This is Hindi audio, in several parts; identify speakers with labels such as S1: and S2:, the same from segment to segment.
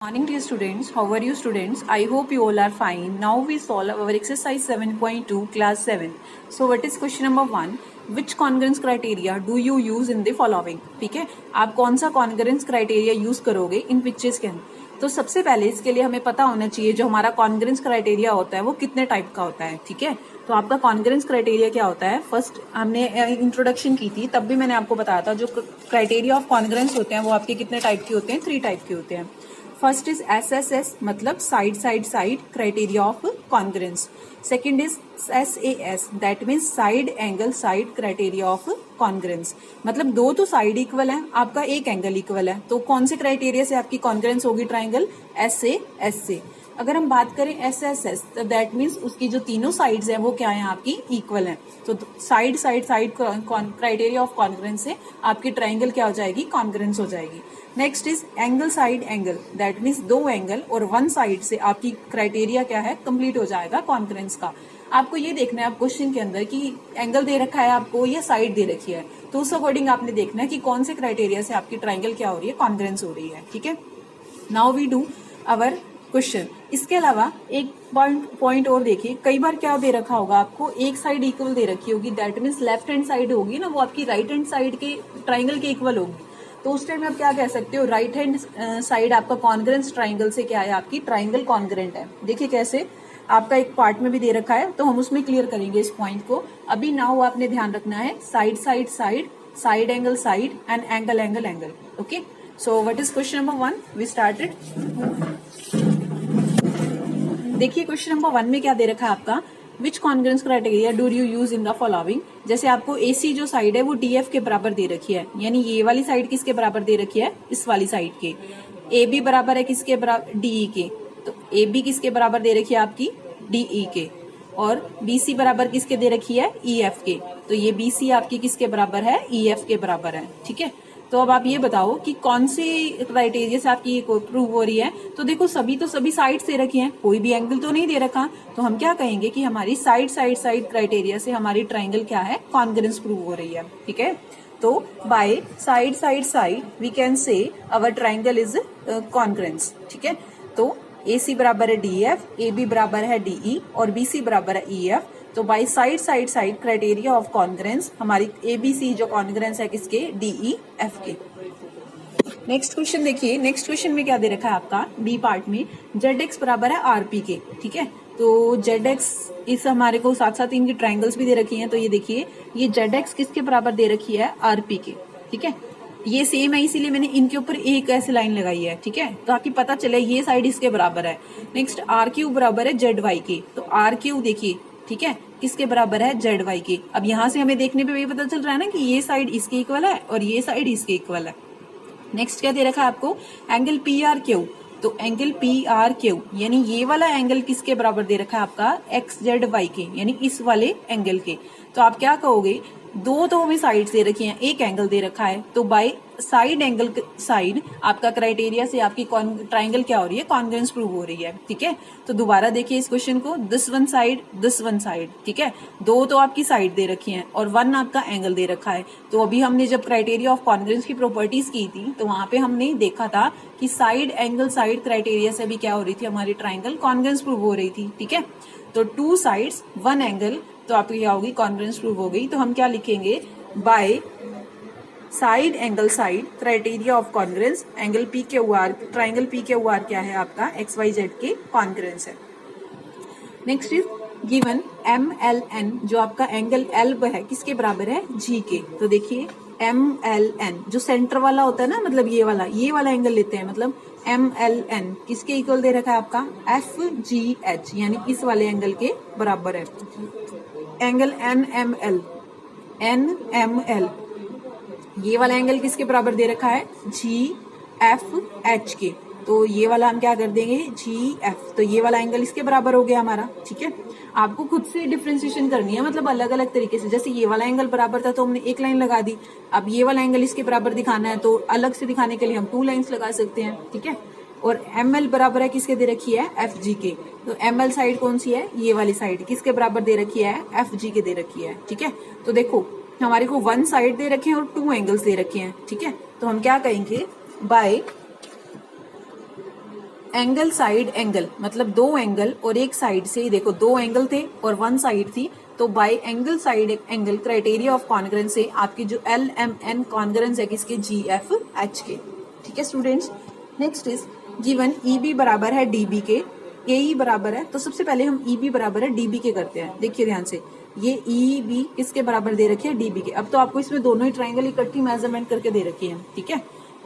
S1: Morning dear students, how are you students? I hope you all are fine. Now we solve our exercise 7.2 class 7. So what is question number 1? Which congruence criteria do you use in the following? ठीक है, आप कौन सा congruence criteria यूज करोगे इन पिक्चर्स के अंदर? तो सबसे पहले इसके लिए हमें पता होना चाहिए जो हमारा congruence criteria होता है वो कितने टाइप का होता है. ठीक है, तो आपका congruence criteria क्या होता है? फर्स्ट हमने इंट्रोडक्शन की थी, तब भी मैंने आपको बताया था जो क्राइटेरिया ऑफ कॉन्ग्रेंस होते हैं वो आपके कितने टाइप के होते हैं? 3 टाइप के होते हैं. फर्स्ट इज SSS मतलब side side side criteria of congruence. Second is SAS that means side angle side criteria of congruence. मतलब दो तो साइड इक्वल है, आपका एक एंगल इक्वल है, तो कौन से क्राइटेरिया से आपकी कॉन्ग्रेंस होगी ट्राइंगल? SAS से. अगर हम बात करें SSS तो दैट मीन्स उसकी जो तीनों साइड्स हैं वो क्या है? आपकी इक्वल है. तो side side side criteria of congruence से आपकी ट्राइंगल क्या हो जाएगी? कॉन्ग्रेंस हो जाएगी. Next is angle side angle that means दो एंगल और वन साइड से आपकी क्राइटेरिया क्या है? कंप्लीट हो जाएगा कॉन्ग्रेंस का. आपको ये देखना है आप क्वेश्चन के अंदर कि एंगल दे रखा है आपको या साइड दे रखी है, तो उस अकॉर्डिंग आपने देखना है कि कौन से क्राइटेरिया से आपकी ट्राइंगल क्या हो रही है? कॉन्ग्रेंस हो रही है. ठीक है, now we do our question. इसके अलावा एक पॉइंट और देखिए, कई बार क्या दे रखा होगा आपको? एक साइड इक्वल दे रखी होगी that means left hand side होगी ना वो आपकी राइट हैंड साइड के ट्राइंगल के इक्वल होगी. तो उस टाइम आप क्या कह सकते हो? राइट हैंड साइड आपका कॉन्ग्रेंस ट्राइंगल से क्या है? आपकी ट्राइंगल कॉन्ग्रेंट है. देखिए कैसे, आपका एक पार्ट में भी दे रखा है तो हम उसमें क्लियर करेंगे इस पॉइंट को. अभी नाउ आपने ध्यान रखना है side side side, side angle side and angle angle angle. Okay, so what is question number 1? We started. देखिए क्वेश्चन नंबर 1 में क्या दे रखा है आपका? Which congruence criteria do you use in the following. जैसे आपको AC जो साइड है वो DF के बराबर दे रखी है, यानी ये वाली साइड किसके बराबर दे रखी है? इस वाली साइड के. AB बराबर है किसके बराबर? DE के. तो AB किसके बराबर दे रखी है? आपकी DE के. और BC बराबर किसके दे रखी है? EF के. तो ये BC आपकी किसके बराबर है? EF के बराबर है. ठीक है, तो अब आप ये बताओ कि कौन सी क्राइटेरिया से आपकी ये प्रूव हो रही है. तो देखो सभी साइड दे रखी हैं, कोई भी एंगल तो नहीं दे रखा, तो हम क्या कहेंगे कि हमारी साइड साइड साइड क्राइटेरिया से हमारी ट्राइंगल क्या है? कॉन्ग्रेंस प्रूव हो रही है. ठीक है, तो by side side side we can say our triangle is congruence. ठीक है, तो AC बराबर है DF, AB बराबर है DE और BC बराबर है EF. तो by side side side criteria of congruence हमारी ABC जो कॉन्ग्रेंस है किसके? DEF के. नेक्स्ट क्वेश्चन देखिए, नेक्स्ट क्वेश्चन में क्या दे रखा है आपका? B पार्ट में ZX बराबर है RP के. ठीक है, तो ZX इस हमारे को साथ साथ इनकी ट्राइंगल्स भी दे रखी हैं, तो ये देखिए ये ZX किसके बराबर दे रखी है? RP के. ठीक है, ये सेम है इसीलिए मैंने इनके ऊपर एक ऐसी लाइन लगाई है. ठीक है, ताकि पता चले ये साइड इसके बराबर है. नेक्स्ट RQ बराबर है ZY के. तो RQ देखिए, ठीक है, किसके बराबर है? ZY के. अब यहाँ से हमें देखने पे ये पता चल रहा है ना कि ये साइड इसके इक्वल है और ये साइड इसके इक्वल है. नेक्स्ट क्या दे रखा है आपको? Angle PRQ. तो एंगल PRQ यानी ये वाला एंगल किसके बराबर दे रखा है आपका? XZY के, यानी इस वाले एंगल के. तो आप क्या कहोगे? दो तो हमें साइड दे रखी हैं, एक एंगल दे रखा है, तो बाय साइड एंगल साइड आपका क्राइटेरिया से आपकी ट्राइंगल क्या हो रही है? कॉन्ग्रेंस प्रूव हो रही है. ठीक है, तो दोबारा देखिए इस क्वेश्चन को, this one side this one side. ठीक है, दो तो आपकी साइड दे रखी हैं और वन आपका एंगल दे रखा है. तो अभी हमने जब क्राइटेरिया ऑफ कॉन्ग्रेंस की प्रॉपर्टीज की थी तो वहां पे हमने देखा था कि साइड एंगल साइड क्राइटेरिया से भी क्या हो रही थी? हमारी ट्राइंगल कॉन्ग्रेंस प्रूव हो रही थी. ठीक है, तो 2 साइड्स 1 एंगल, तो आपकी क्या होगी? कॉन्ग्रेंस प्रूव हो गई. तो हम क्या लिखेंगे? By side angle side criteria of congruence angle PQR, triangle PQR क्या है आपका? XYZ के कॉन्ग्रेंस है. नेक्स्ट इज गिवन MLN जो आपका एंगल L है किसके बराबर है? G के. तो देखिए MLN जो सेंटर वाला होता है ना, मतलब ये वाला एंगल लेते हैं, मतलब MLN किसके इक्वल दे रखा है आपका? FGH यानी इस वाले एंगल के बराबर है. एंगल NML ये वाला एंगल किसके बराबर दे रखा है? GFH के. तो ये वाला हम क्या कर देंगे? GF. तो ये वाला एंगल इसके बराबर हो गया हमारा. ठीक है, आपको खुद से डिफरेंशिएशन करनी है, मतलब अलग अलग तरीके से. जैसे ये वाला एंगल बराबर था तो हमने एक लाइन लगा दी. अब ये वाला एंगल इसके बराबर दिखाना है तो अलग से दिखाने के लिए हम 2 लाइन्स लगा सकते हैं. ठीक है, और ML बराबर है किसके दे रखी है? FG के. तो ML साइड कौन सी है? ये वाली साइड किसके बराबर दे रखी है? FG के दे रखी है. ठीक है, तो देखो हमारे को 1 साइड दे रखे हैं और 2 एंगल्स दे रखे हैं. ठीक है, तो हम क्या कहेंगे? बाय एंगल साइड एंगल मतलब दो एंगल और एक साइड से, देखो दो एंगल थे और वन साइड थी, तो bye angle side angle criteria of congruence से आपकी जो LMN कॉन्ग्रेंस है किसके, GFH के। ठीक है students, next is given EB बराबर है DB के, AE बराबर है, तो सबसे पहले हम EB बराबर है DB के करते हैं। देखिए ध्यान से, ये EB किसके बराबर दे रखी है, DB के। अब तो आपको इसमें दोनों ही ट्राइंगल इकट्ठी मेजरमेंट करके दे रखी है। ठीक है,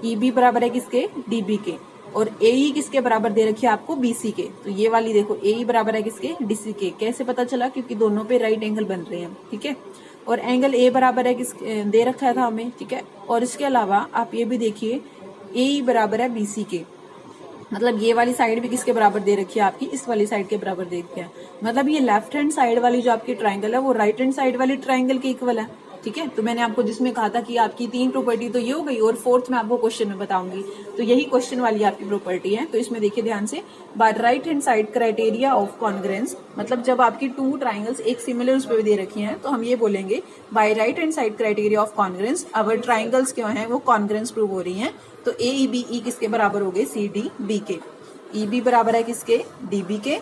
S1: EB बराबर है किसके, DB के, और AE किसके बराबर दे रखी है आपको, BC के। तो ये वाली देखो AE बराबर है किसके, DC के। कैसे पता चला, क्योंकि दोनों पे राइट एंगल बन रहे हैं। ठीक है, और एंगल A बराबर है किस दे रखा था हमें। ठीक है, और इसके अलावा आप ये भी देखिए AE बराबर है BC के, मतलब ये वाली साइड भी किसके बराबर दे रखी है आपकी, इस वाली साइड के बराबर दे रखी है। मतलब ये लेफ्ट हैंड साइड वाली जो आपकी ट्राइंगल है वो राइट हैंड साइड वाली ट्राइंगल के इक्वल है। ठीक है, तो मैंने आपको जिसमें कहा था कि आपकी 3 प्रॉपर्टी तो ये हो गई, और फोर्थ मैं आपको क्वेश्चन में बताऊंगी, तो यही क्वेश्चन वाली आपकी प्रॉपर्टी है। तो इसमें देखिए ध्यान से, by right hand side criteria of congruence, मतलब जब आपकी 2 ट्राइंगल्स एक सिमिलर उस पर दे रखी हैं, तो हम ये बोलेंगे by right hand side criteria of congruence our triangles क्यों है वो कॉन्ग्रेंस प्रूव हो रही है। तो AEBE किसके बराबर हो गए, CDB के। EB बराबर है किसके, DB के,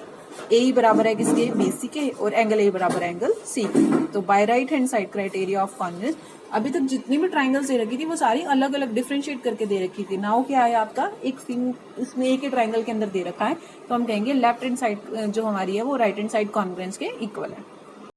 S1: AE बराबर है किसके, BC के, और एंगल A बराबर एंगल C के। तो by right hand side criteria of congruence, अभी तक जितनी भी ट्राइंगल्स दे रखी थी वो सारी अलग अलग डिफरेंशिएट करके दे रखी थी। नाउ क्या है आपका, एक इसमें एक ही ट्राइंगल के अंदर दे रखा है, तो हम कहेंगे लेफ्ट हैंड साइड जो हमारी है वो राइट हैंड साइड कॉन्ग्रेंस के इक्वल है।